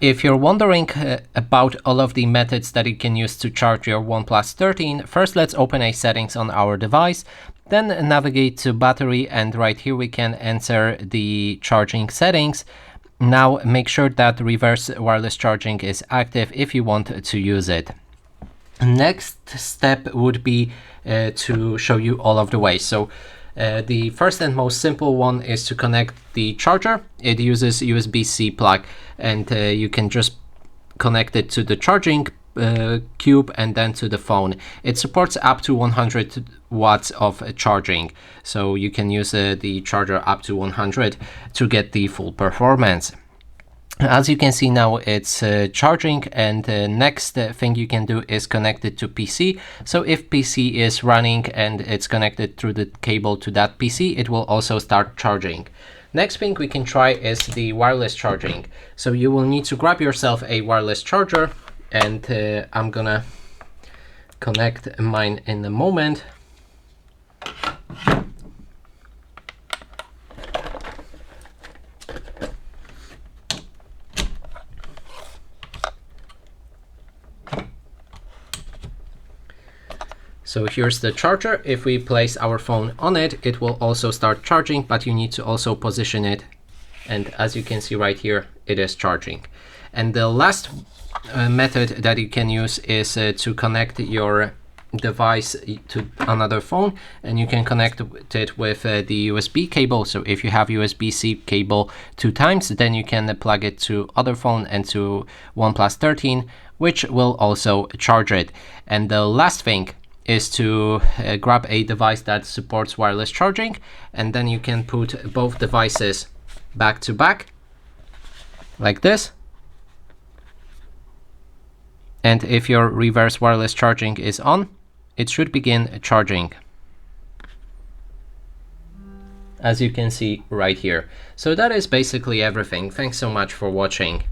If you're wondering about all of the methods that you can use to charge your OnePlus 13, first let's open a settings on our device, then navigate to battery, and right here we can enter the charging settings. Now make sure that reverse wireless charging is active if you want to use it. Next step would be to show you all of the ways. So the first and most simple one is to connect the charger. It uses USB-C plug, and you can just connect it to the charging cube and then to the phone. It supports up to 100 watts of charging, so you can use the charger up to 100 to get the full performance. As you can see now, it's charging, and the next thing you can do is connect it to PC. So if PC is running and it's connected through the cable to that PC, it will also start charging. Next thing we can try is the wireless charging. So you will need to grab yourself a wireless charger, and I'm gonna connect mine in a moment. So here's the charger. If we place our phone on it, it will also start charging, but you need to also position it. And as you can see right here, it is charging. And the last method that you can use is to connect your device to another phone, and you can connect it with the USB cable. So if you have USB-C cable 2 times, then you can plug it to other phone and to OnePlus 13, which will also charge it. And the last thing is to grab a device that supports wireless charging, and then you can put both devices back to back like this. And if your reverse wireless charging is on, it should begin charging, as you can see right here. So that is basically everything. Thanks so much for watching.